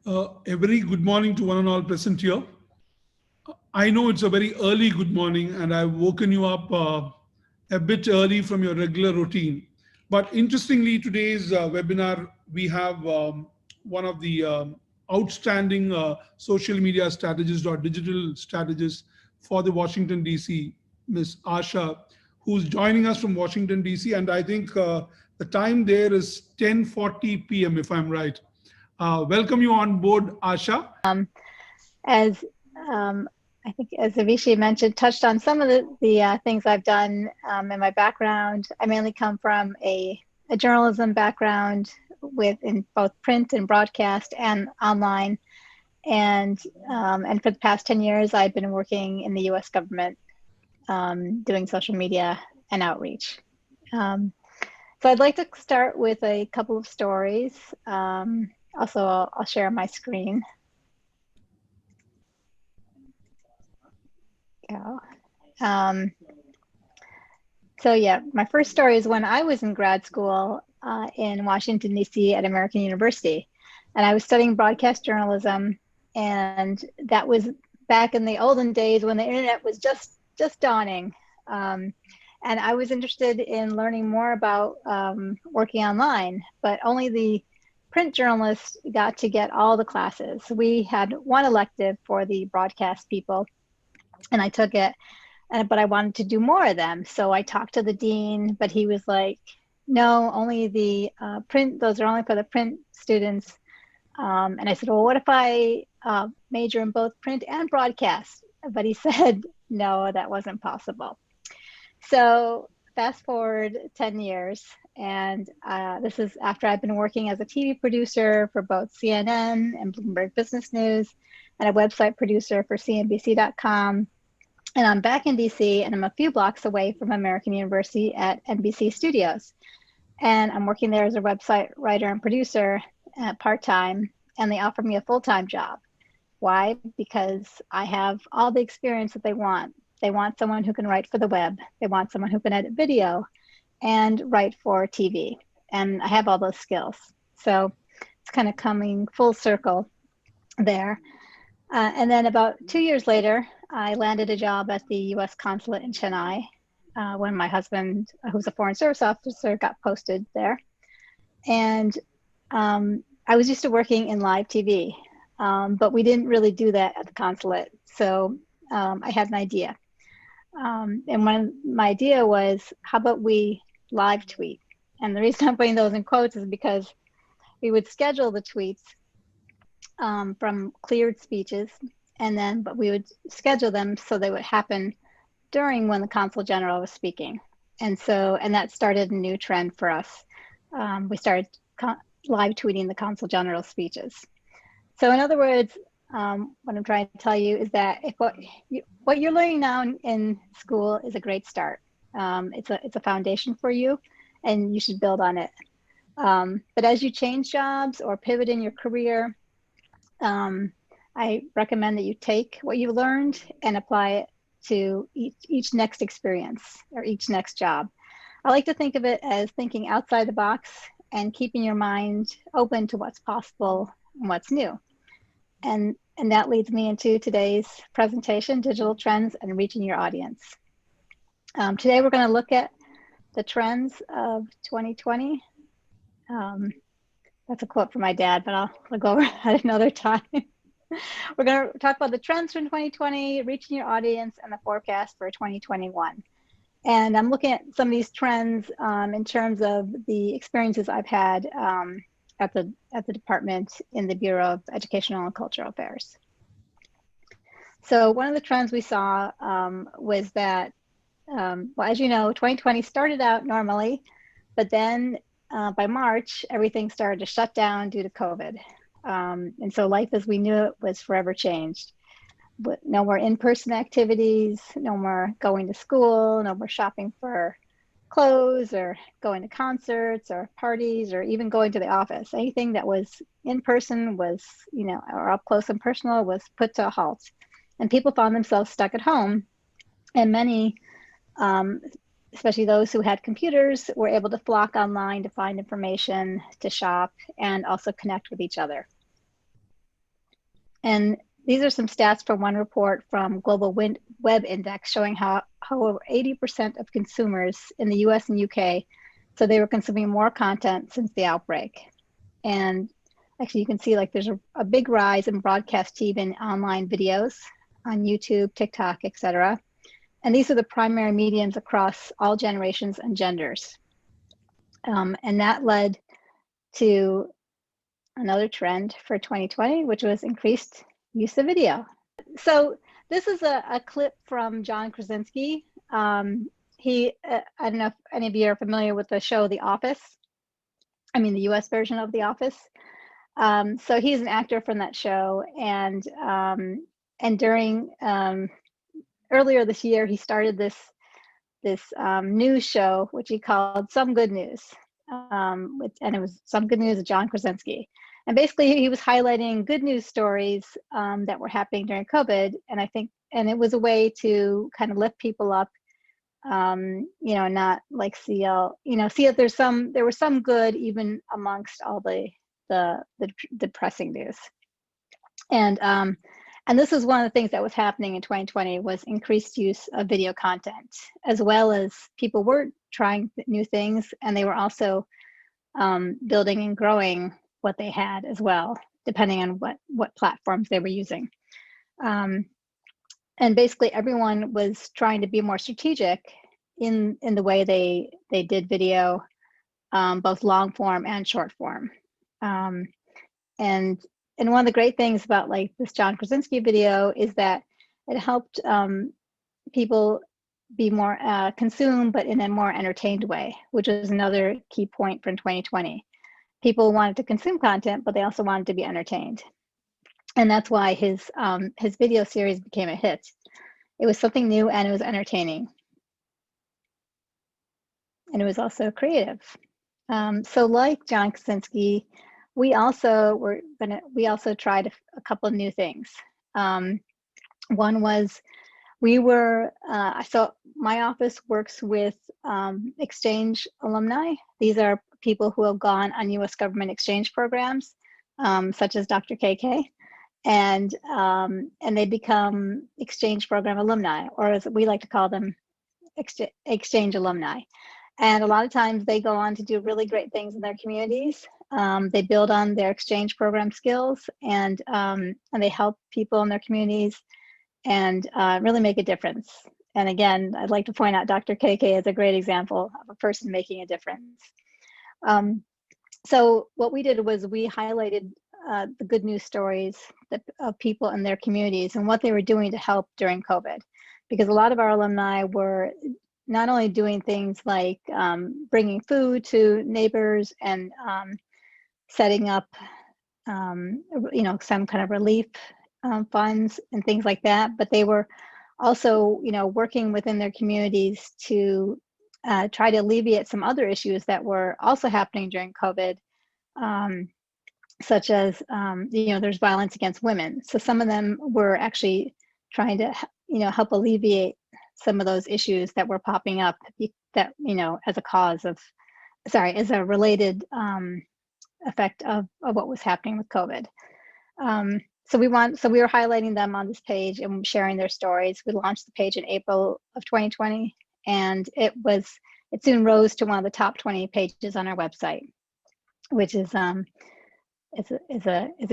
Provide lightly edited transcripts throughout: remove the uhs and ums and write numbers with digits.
A very good morning to one and all present here. I know it's a very early good morning, and I've woken you up a bit early from your regular routine. But interestingly, today's webinar, we have one of the outstanding social media strategists or digital strategists for the Washington, D.C., Miss Asha, who's joining us from Washington, D.C. And I think the time there is 10:40 p.m., if I'm right. Welcome you on board, Asha. As I think, as Avishi mentioned, touched on some of the things I've done in my background. I mainly come from a journalism background in both print and broadcast and online. And for the past 10 years, I've been working in the U.S. government doing social media and outreach. So I'd like to start with a couple of stories. Also, I'll share my screen. So yeah, my first story is when I was in grad school in Washington, D.C. at American University. And I was studying broadcast journalism. And that was back in the olden days when the internet was just dawning. And I was interested in learning more about working online, but only the print journalists got to get all the classes. We had one elective for the broadcast people, and I took it, but I wanted to do more of them. So I talked to the dean, but he was like, no, only the print, those are only for the print students. And I said, well, what if I major in both print and broadcast? But he said, no, that wasn't possible. So fast forward 10 years, and this is after I've been working as a TV producer for both CNN and Bloomberg Business News, and a website producer for CNBC.com. And I'm back in DC, and I'm a few blocks away from American University at NBC Studios. And I'm working there as a website writer and producer part-time, and they offered me a full-time job. Why? Because I have all the experience that they want. They want someone who can write for the web. They want someone who can edit video and write for TV. And I have all those skills. So it's kind of coming full circle there. And then about 2 years later, I landed a job at the U.S. consulate in Chennai when my husband, who's a foreign service officer, got posted there. And I was used to working in live TV, but we didn't really do that at the consulate. So I had an idea. And my idea was, how about we live tweet? And the reason I'm putting those in quotes is because we would schedule the tweets from cleared speeches, but we would schedule them so they would happen during when the consul general was speaking. And that started a new trend for us. We started live tweeting the consul general speeches. So in other words, what I'm trying to tell you is that if what you're learning now in school is a great start. It's a foundation for you, and you should build on it. But as you change jobs or pivot in your career, I recommend that you take what you learned and apply it to each next experience or each next job. I like to think of it as thinking outside the box and keeping your mind open to what's possible and what's new. And that leads me into today's presentation, Digital Trends and Reaching Your Audience. Today we're going to look at the trends of 2020. That's a quote from my dad, but I'll go over at another time. We're going to talk about the trends from 2020, reaching your audience, and the forecast for 2021. And I'm looking at some of these trends in terms of the experiences I've had at the department in the Bureau of Educational and Cultural Affairs. So one of the trends we saw was that, well, as you know, 2020 started out normally, but then by March, everything started to shut down due to COVID. And so life as we knew it was forever changed. But no more in-person activities, no more going to school, no more shopping for clothes or going to concerts or parties or even going to the office. Anything that was in person was, or up close and personal was put to a halt. And people found themselves stuck at home. And many, especially those who had computers, were able to flock online to find information, to shop, and also connect with each other. And these are some stats from one report from Global Web Index showing how over 80% of consumers in the US and UK, so they were consuming more content since the outbreak. And actually you can see like there's a big rise in broadcast TV and online videos on YouTube, TikTok, etc. And these are the primary mediums across all generations and genders. And that led to another trend for 2020, which was increased use of video. So this is a clip from John Krasinski. I don't know if any of you are familiar with the show The Office. I mean, the US version of The Office. So he's an actor from that show, and during earlier this year, he started this news show, which he called Some Good News, and it was Some Good News with John Krasinski. And basically, he was highlighting good news stories that were happening during COVID, and it was a way to kind of lift people up, not like see if there was some good even amongst all the depressing news. And this is one of the things that was happening in 2020 was increased use of video content, as well as people were trying new things, and they were also building and growing what they had as well, depending on what platforms they were using. And basically everyone was trying to be more strategic in the way they did video, both long form and short form. And one of the great things about like this John Krasinski video is that it helped people be more consumed, but in a more entertained way, which is another key point from 2020. People wanted to consume content, but they also wanted to be entertained. And that's why his video series became a hit. It was something new and it was entertaining. And it was also creative. So like John Krasinski, we also tried a couple of new things. One was so my office works with exchange alumni. These are people who have gone on U.S. government exchange programs, such as Dr. KK, and they become exchange program alumni, or as we like to call them, exchange alumni. And a lot of times they go on to do really great things in their communities. They build on their exchange program skills, and they help people in their communities and really make a difference. And again, I'd like to point out Dr. KK is a great example of a person making a difference. So what we did was we highlighted the good news stories of people in their communities and what they were doing to help during COVID. Because a lot of our alumni were not only doing things like bringing food to neighbors and setting up, some kind of relief funds and things like that, but they were also, working within their communities to try to alleviate some other issues that were also happening during COVID, such as, there's violence against women. So some of them were actually trying to, help alleviate some of those issues that were popping up that, as a related effect of what was happening with COVID. So we were highlighting them on this page and sharing their stories. We launched the page in April of 2020, and it soon rose to one of the top 20 pages on our website, which is a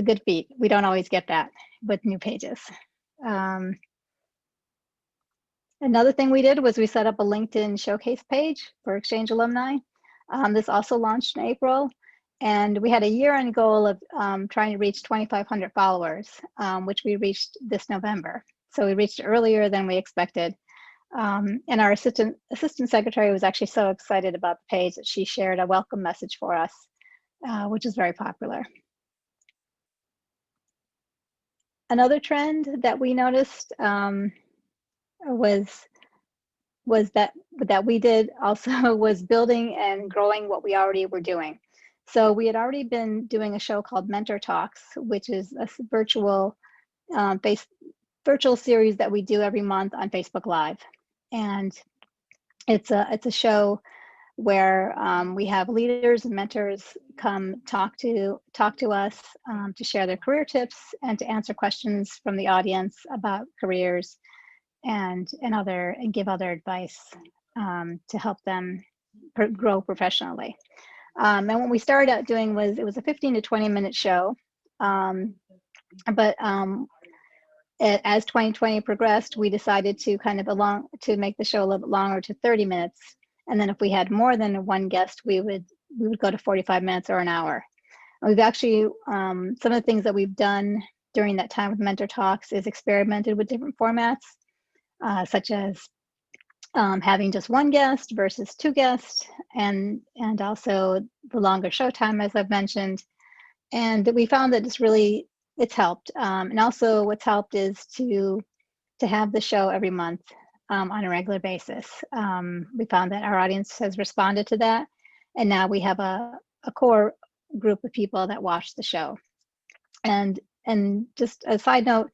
good feat. We don't always get that with new pages. Another thing we did was we set up a LinkedIn showcase page for Exchange alumni. This also launched in April, and we had a year-end goal of trying to reach 2,500 followers, which we reached this November. So we reached earlier than we expected. And our assistant secretary was actually so excited about the page that she shared a welcome message for us, which is very popular. Another trend that we noticed was that we did also was building and growing what we already were doing. So we had already been doing a show called Mentor Talks, which is a virtual series that we do every month on Facebook Live. And it's a show where we have leaders and mentors come talk to us, to share their career tips and to answer questions from the audience about careers and give other advice to help them grow professionally. And what we started out doing was, it was a 15 to 20 minute show. But as 2020 progressed, we decided to to make the show a little bit longer, to 30 minutes. And then if we had more than one guest, we would go to 45 minutes or an hour. We've actually, some of the things that we've done during that time with Mentor Talks is experimented with different formats, such as having just one guest versus two guests, and also the longer show time, as I've mentioned. And we found that it's helped. And also what's helped is to have the show every month on a regular basis. We found that our audience has responded to that. And now we have a core group of people that watch the show. And just a side note,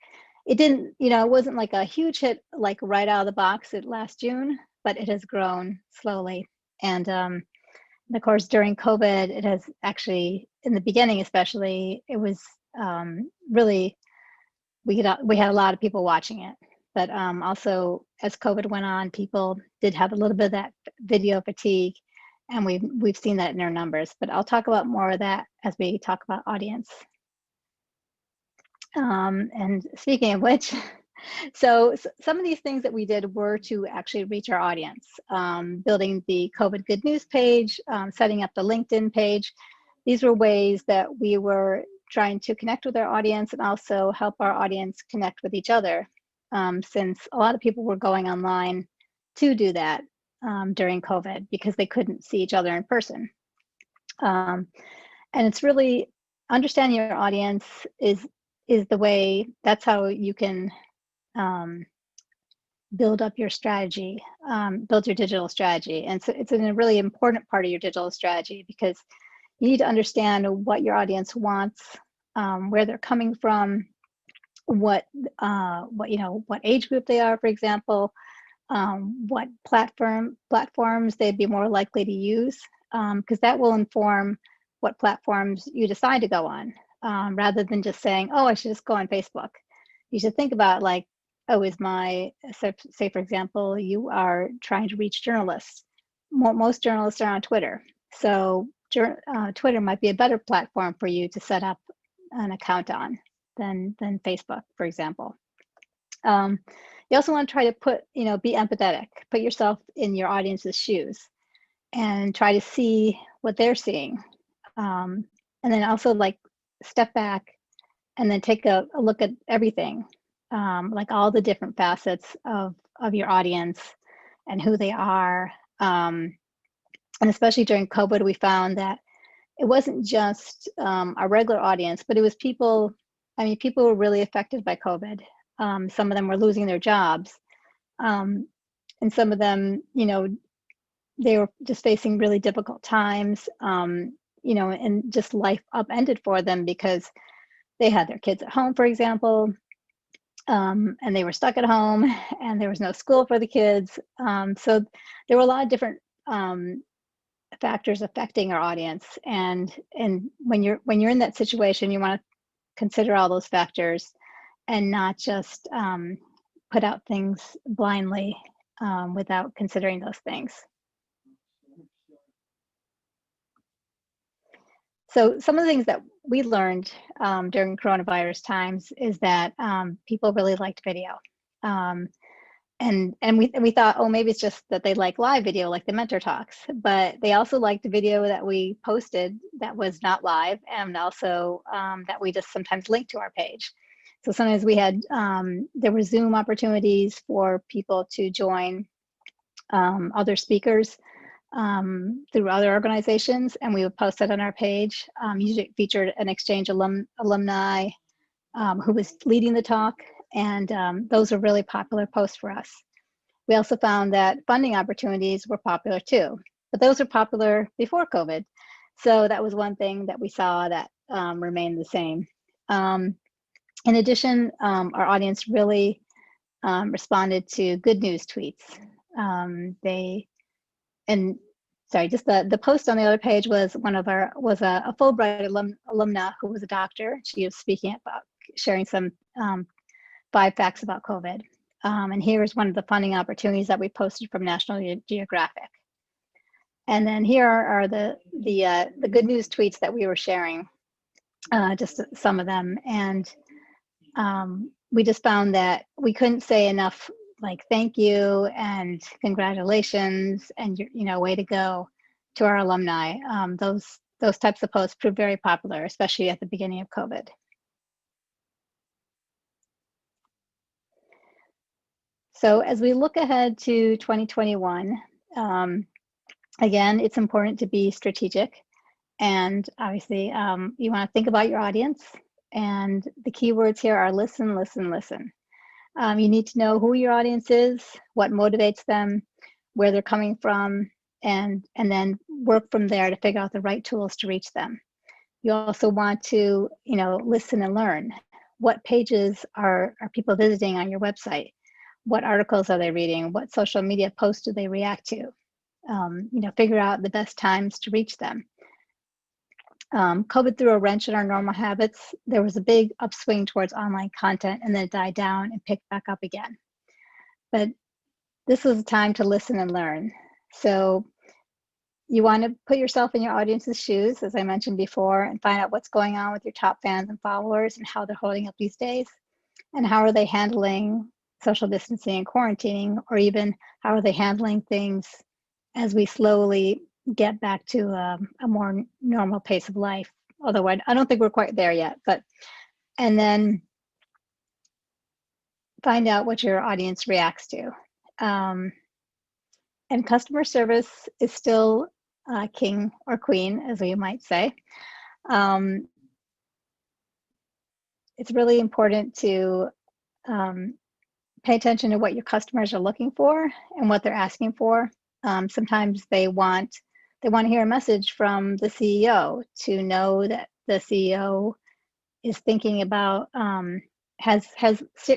it didn't, it wasn't like a huge hit, like right out of the box at last June, but it has grown slowly. And of course, during COVID, it has actually, in the beginning especially, it was really, we had a lot of people watching it. But also, as COVID went on, people did have a little bit of that video fatigue, and we've seen that in our numbers. But I'll talk about more of that as we talk about audience. And speaking of which, so some of these things that we did were to actually reach our audience, building the COVID Good News page, setting up the LinkedIn page. These were ways that we were trying to connect with our audience and also help our audience connect with each other, since a lot of people were going online to do that during COVID because they couldn't see each other in person. And it's really understanding your audience is the way, that's how you can build up your strategy, build your digital strategy. And so it's a really important part of your digital strategy, because you need to understand what your audience wants, where they're coming from, what age group they are, for example, what platforms they'd be more likely to use, because that will inform what platforms you decide to go on, rather than just saying, oh, I should just go on Facebook. You should think about, like, oh, say for example, you are trying to reach journalists. Most journalists are on Twitter. So Twitter might be a better platform for you to set up an account on than Facebook, for example. You also want to try to be empathetic, put yourself in your audience's shoes and try to see what they're seeing. And then also, like, step back and then take a look at everything, like all the different facets of your audience and who they are. And especially during COVID, we found that it wasn't just our regular audience, but it was people. I mean, people were really affected by COVID. Some of them were losing their jobs. And some of them, they were just facing really difficult times, and just life upended for them because they had their kids at home, for example, and they were stuck at home and there was no school for the kids. So there were a lot of different factors affecting our audience. And when you're in that situation, you want to consider all those factors and not just put out things blindly without considering those things. So some of the things that we learned during coronavirus times is that people really liked video. And we thought, oh, maybe it's just that they like live video, like the Mentor Talks, but they also liked the video that we posted that was not live, and also that we just sometimes link to our page. So sometimes we had, there were Zoom opportunities for people to join other speakers through other organizations, and we would post that on our page. Usually featured an exchange alumni who was leading the talk, and those are really popular posts for us. We also found that funding opportunities were popular too, but those were popular before COVID. So that was one thing that we saw that remained the same. In addition, our audience really responded to good news tweets. sorry, just the post on the other page was a Fulbright alumna who was a doctor. She was speaking about sharing some 5 facts about COVID. And here's one of the funding opportunities that we posted from National Geographic. And then here are the good news tweets that we were sharing, just some of them. And we just found that we couldn't say enough, like thank you and congratulations and way to go to our alumni. Those types of posts proved very popular, especially at the beginning of COVID. So as we look ahead to 2021, again, it's important to be strategic, and obviously you want to think about your audience, and the keywords here are listen, listen, listen. You need to know who your audience is, what motivates them, where they're coming from, and then work from there to figure out the right tools to reach them. You also want to listen and learn. What pages are people visiting on your website? What articles are they reading? What social media posts do they react to? Figure out the best times to reach them. COVID threw a wrench in our normal habits. There was a big upswing towards online content, and then it died down and picked back up again. But this was a time to listen and learn. So you want to put yourself in your audience's shoes, as I mentioned before, and find out what's going on with your top fans and followers and how they're holding up these days, and how are they handling social distancing and quarantining, or even how are they handling things as we slowly get back to a more normal pace of life. Although I don't think we're quite there yet, and then find out what your audience reacts to. And customer service is still king or queen, as we might say. It's really important to pay attention to what your customers are looking for and what they're asking for. Sometimes they want to hear a message from the CEO, to know that the CEO is thinking about,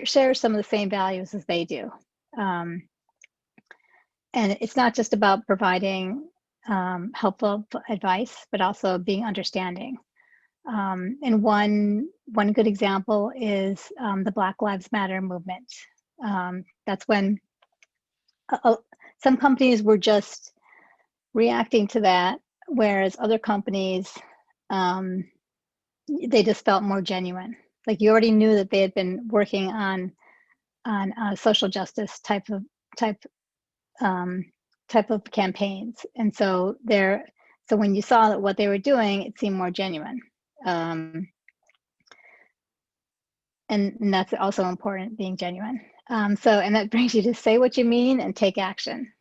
shares some of the same values as they do. And it's not just about providing helpful advice, but also being understanding. And one good example is the Black Lives Matter movement. That's when some companies were just reacting to that, whereas other companies, they just felt more genuine. Like you already knew that they had been working on social justice type of campaigns, and so when you saw that what they were doing, it seemed more genuine. And that's also important, being genuine. And that brings you to say what you mean and take action.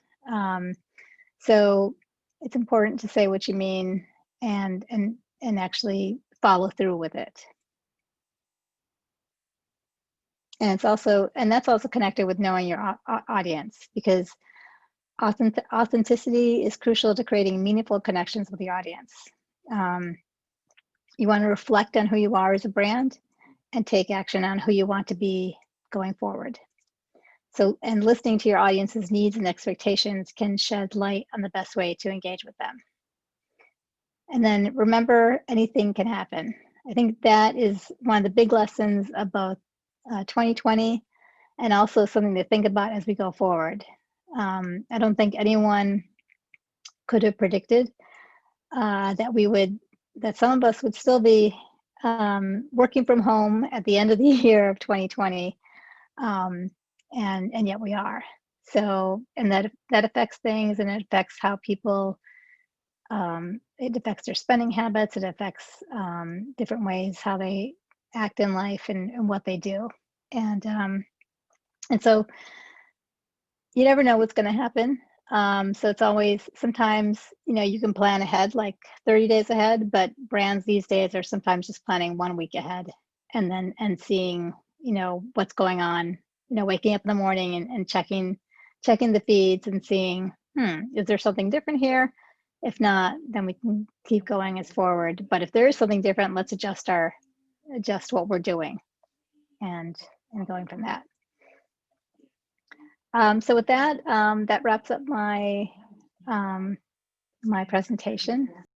So it's important to say what you mean and actually follow through with it. And that's also connected with knowing your audience, because authenticity is crucial to creating meaningful connections with your audience. You want to reflect on who you are as a brand and take action on who you want to be going forward. So, and listening to your audience's needs and expectations can shed light on the best way to engage with them. And then remember, anything can happen. I think that is one of the big lessons of both 2020 and also something to think about as we go forward. I don't think anyone could have predicted that some of us would still be working from home at the end of the year of 2020, and yet we are. So, and that affects things, and it affects how people. It affects their spending habits. It affects different ways how they act in life and what they do, and so you never know what's going to happen. So it's always, sometimes, you can plan ahead, like 30 days ahead, but brands these days are sometimes just planning 1 week ahead, and seeing, what's going on, waking up in the morning and checking the feeds and seeing, is there something different here? If not, then we can keep going as forward. But if there is something different, let's adjust what we're doing and going from that. So with that, that wraps up my my presentation.